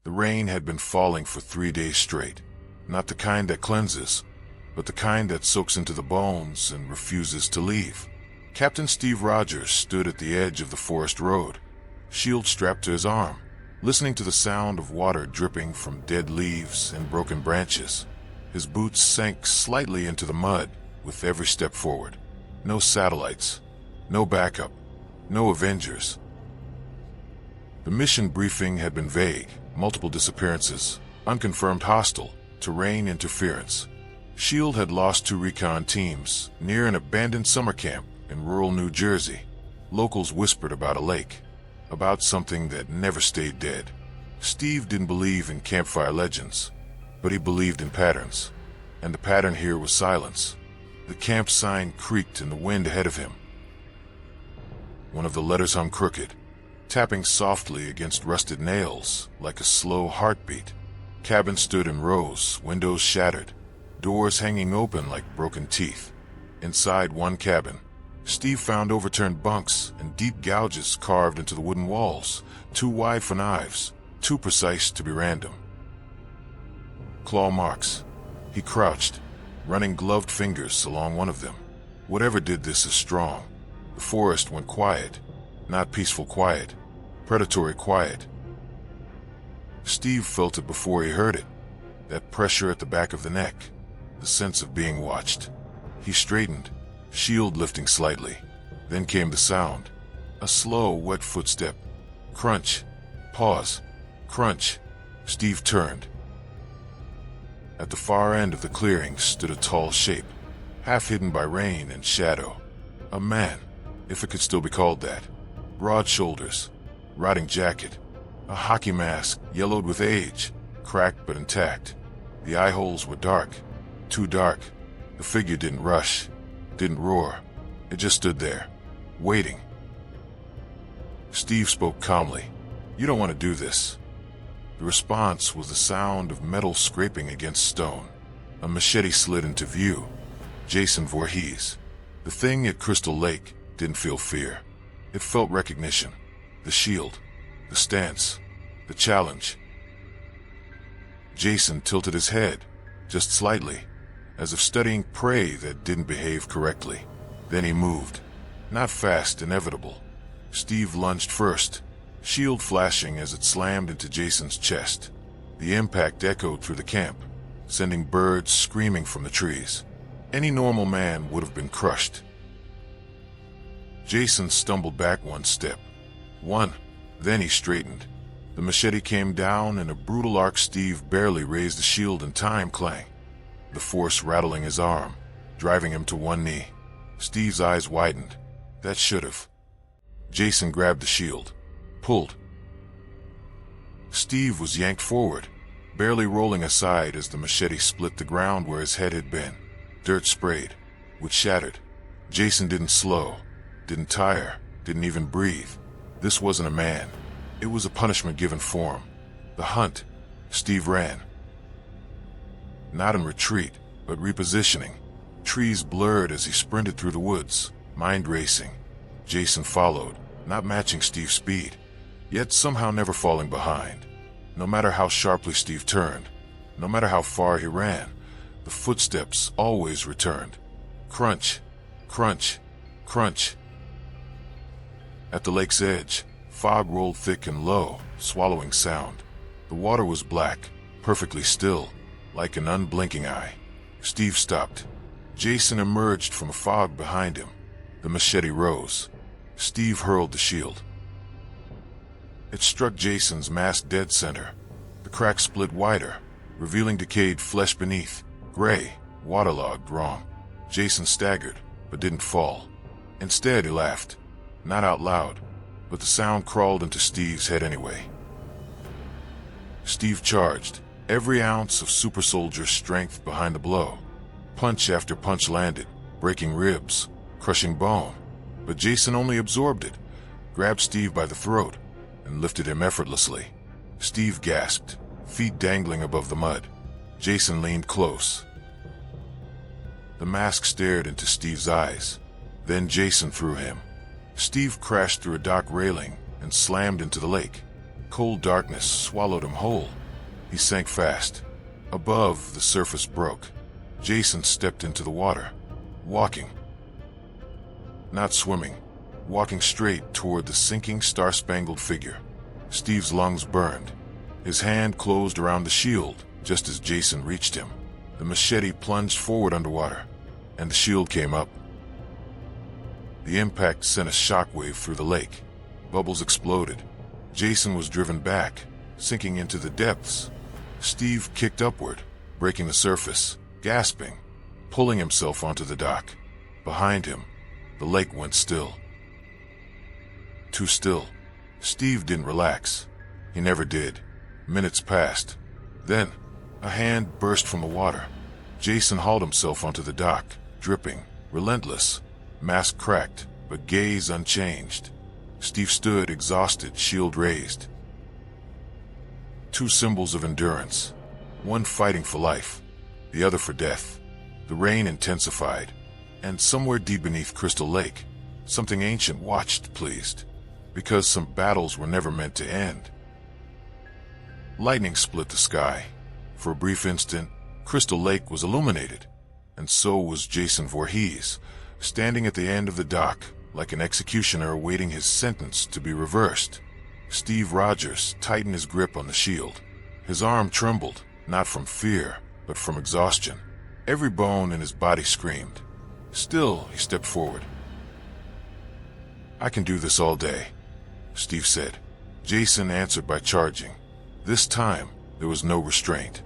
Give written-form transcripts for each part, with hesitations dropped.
The rain had been falling for 3 days straight. Not the kind that cleanses, but the kind that soaks into the bones and refuses to leave. Captain Steve Rogers stood at the edge of the forest road, shield strapped to his arm, listening to the sound of water dripping from dead leaves and broken branches. His boots sank slightly into the mud with every step forward. No satellites, no backup, no Avengers. The mission briefing had been vague: multiple disappearances, unconfirmed hostile, terrain interference. SHIELD had lost 2 recon teams near an abandoned summer camp in rural New Jersey. Locals whispered about a lake, about something that never stayed dead. Steve didn't believe in campfire legends, but he believed in patterns. And the pattern here was silence. The camp sign creaked in the wind ahead of him. One of the letters hung crooked, tapping softly against rusted nails like a slow heartbeat. Cabins stood in rows, windows shattered, doors hanging open like broken teeth. Inside one cabin, Steve found overturned bunks and deep gouges carved into the wooden walls, too wide for knives, too precise to be random. Claw marks. He crouched, running gloved fingers along one of them. Whatever did this is strong. The forest went quiet, not peaceful quiet, predatory quiet. Steve felt it before he heard it, that pressure at the back of the neck, the sense of being watched. He straightened, shield lifting slightly. Then came the sound, a slow, wet footstep. Crunch, pause, crunch. Steve turned. At the far end of the clearing stood a tall shape, half hidden by rain and shadow. A man, if it could still be called that. Broad shoulders, riding jacket, a hockey mask yellowed with age, cracked but intact. The eye holes were dark, too dark. The figure didn't rush, didn't roar. It just stood there, waiting. Steve spoke calmly. "You don't want to do this." The response was the sound of metal scraping against stone. A machete slid into view. Jason Voorhees. The thing at Crystal Lake didn't feel fear. It felt recognition. The shield, the stance, the challenge. Jason tilted his head, just slightly, as if studying prey that didn't behave correctly. Then he moved. Not fast, inevitable. Steve lunged first, shield flashing as it slammed into Jason's chest. The impact echoed through the camp, sending birds screaming from the trees. Any normal man would have been crushed. Jason stumbled back one step. Then he straightened. The machete came down in a brutal arc. Steve barely raised the shield in time. Clang. The force rattling his arm, driving him to one knee. Steve's eyes widened. That should've. Jason grabbed the shield. Pulled. Steve was yanked forward, barely rolling aside as the machete split the ground where his head had been. Dirt sprayed, which shattered. Jason didn't slow, didn't tire, didn't even breathe. This wasn't a man. It was a punishment given form. The hunt. Steve ran. Not in retreat, but repositioning. Trees blurred as he sprinted through the woods, mind racing. Jason followed, not matching Steve's speed, yet somehow never falling behind. No matter how sharply Steve turned, no matter how far he ran, the footsteps always returned. Crunch, crunch, crunch. At the lake's edge, fog rolled thick and low, swallowing sound. The water was black, perfectly still, like an unblinking eye. Steve stopped. Jason emerged from a fog behind him. The machete rose. Steve hurled the shield. It struck Jason's masked dead center. The crack split wider, revealing decayed flesh beneath, gray, waterlogged, wrong. Jason staggered, but didn't fall. Instead, he laughed. Not out loud, but the sound crawled into Steve's head anyway. Steve charged, every ounce of super soldier strength behind the blow. Punch after punch landed, breaking ribs, crushing bone. But Jason only absorbed it, grabbed Steve by the throat, and lifted him effortlessly. Steve gasped, feet dangling above the mud. Jason leaned close. The mask stared into Steve's eyes. Then Jason threw him. Steve crashed through a dock railing and slammed into the lake. Cold darkness swallowed him whole. He sank fast. Above, the surface broke. Jason stepped into the water, walking. Not swimming, walking straight toward the sinking star-spangled figure. Steve's lungs burned. His hand closed around the shield just as Jason reached him. The machete plunged forward underwater, and the shield came up. The impact sent a shockwave through the lake. Bubbles exploded. Jason was driven back, sinking into the depths. Steve kicked upward, breaking the surface, gasping, pulling himself onto the dock. Behind him, the lake went still. Too still. Steve didn't relax. He never did. Minutes passed. Then, a hand burst from the water. Jason hauled himself onto the dock, dripping, relentless, mask cracked, but gaze unchanged. Steve stood exhausted, shield raised. Two symbols of endurance, one fighting for life, the other for death. The rain intensified, and somewhere deep beneath Crystal Lake, something ancient watched, pleased, because some battles were never meant to end. Lightning split the sky. For a brief instant, Crystal Lake was illuminated, and so was Jason Voorhees, standing at the end of the dock, like an executioner awaiting his sentence to be reversed. Steve Rogers tightened his grip on the shield. His arm trembled, not from fear, but from exhaustion. Every bone in his body screamed. Still, he stepped forward. "I can do this all day," Steve said. Jason answered by charging. This time, there was no restraint.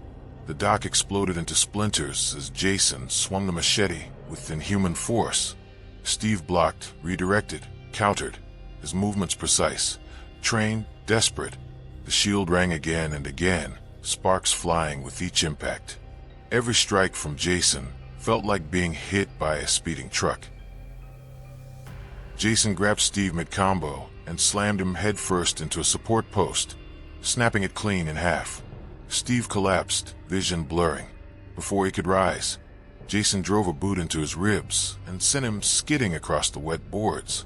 The dock exploded into splinters as Jason swung the machete with inhuman force. Steve blocked, redirected, countered, his movements precise, trained, desperate. The shield rang again and again, sparks flying with each impact. Every strike from Jason felt like being hit by a speeding truck. Jason grabbed Steve mid-combo and slammed him headfirst into a support post, snapping it clean in half. Steve collapsed, vision blurring. Before he could rise, Jason drove a boot into his ribs and sent him skidding across the wet boards.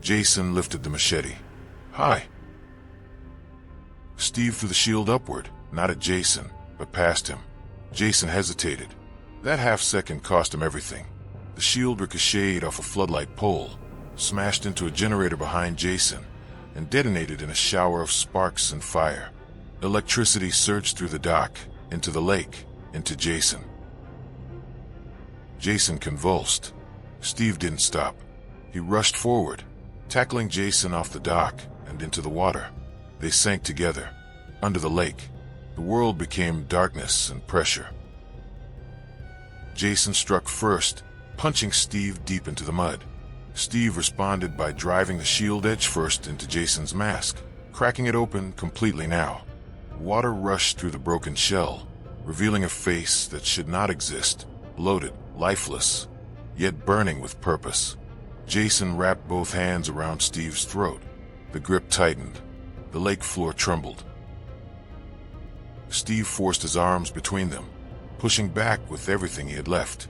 Jason lifted the machete. "Hi." Steve threw the shield upward, not at Jason, but past him. Jason hesitated. That half-second cost him everything. The shield ricocheted off a floodlight pole, smashed into a generator behind Jason, and detonated in a shower of sparks and fire. Electricity surged through the dock, into the lake, into Jason. Jason convulsed. Steve didn't stop. He rushed forward, tackling Jason off the dock and into the water. They sank together, under the lake. The world became darkness and pressure. Jason struck first, punching Steve deep into the mud. Steve responded by driving the shield edge first into Jason's mask, cracking it open completely now. Water rushed through the broken shell, revealing a face that should not exist, bloated, lifeless, yet burning with purpose. Jason wrapped both hands around Steve's throat. The grip tightened. The lake floor trembled. Steve forced his arms between them, pushing back with everything he had left.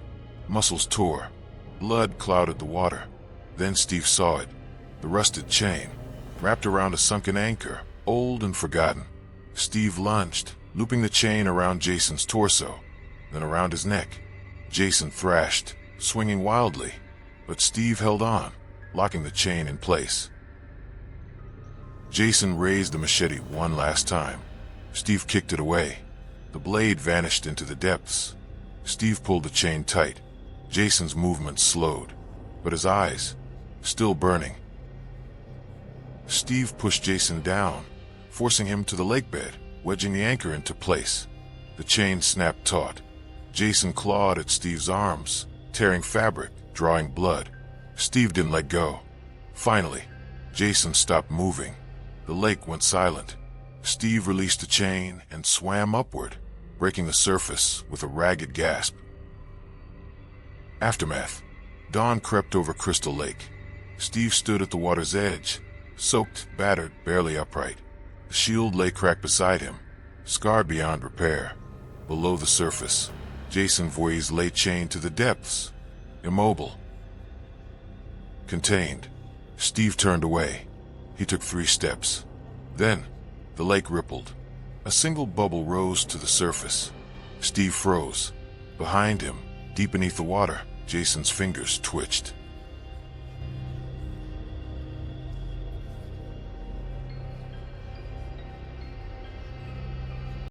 Muscles tore. Blood clouded the water. Then Steve saw it. The rusted chain, wrapped around a sunken anchor, old and forgotten. Steve lunged, looping the chain around Jason's torso, then around his neck. Jason thrashed, swinging wildly, but Steve held on, locking the chain in place. Jason raised the machete one last time. Steve kicked it away. The blade vanished into the depths. Steve pulled the chain tight. Jason's movement slowed, but his eyes, still burning. Steve pushed Jason down, forcing him to the lake bed, wedging the anchor into place. The chain snapped taut. Jason clawed at Steve's arms, tearing fabric, drawing blood. Steve didn't let go. Finally, Jason stopped moving. The lake went silent. Steve released the chain and swam upward, breaking the surface with a ragged gasp. Aftermath. Dawn crept over Crystal Lake. Steve stood at the water's edge, soaked, battered, barely upright. The shield lay cracked beside him, scarred beyond repair. Below the surface, Jason Voorhees lay chained to the depths, immobile. Contained. Steve turned away. He took 3 steps. Then, The lake rippled. A single bubble rose to the surface. Steve froze. Behind him, deep beneath the water, Jason's fingers twitched.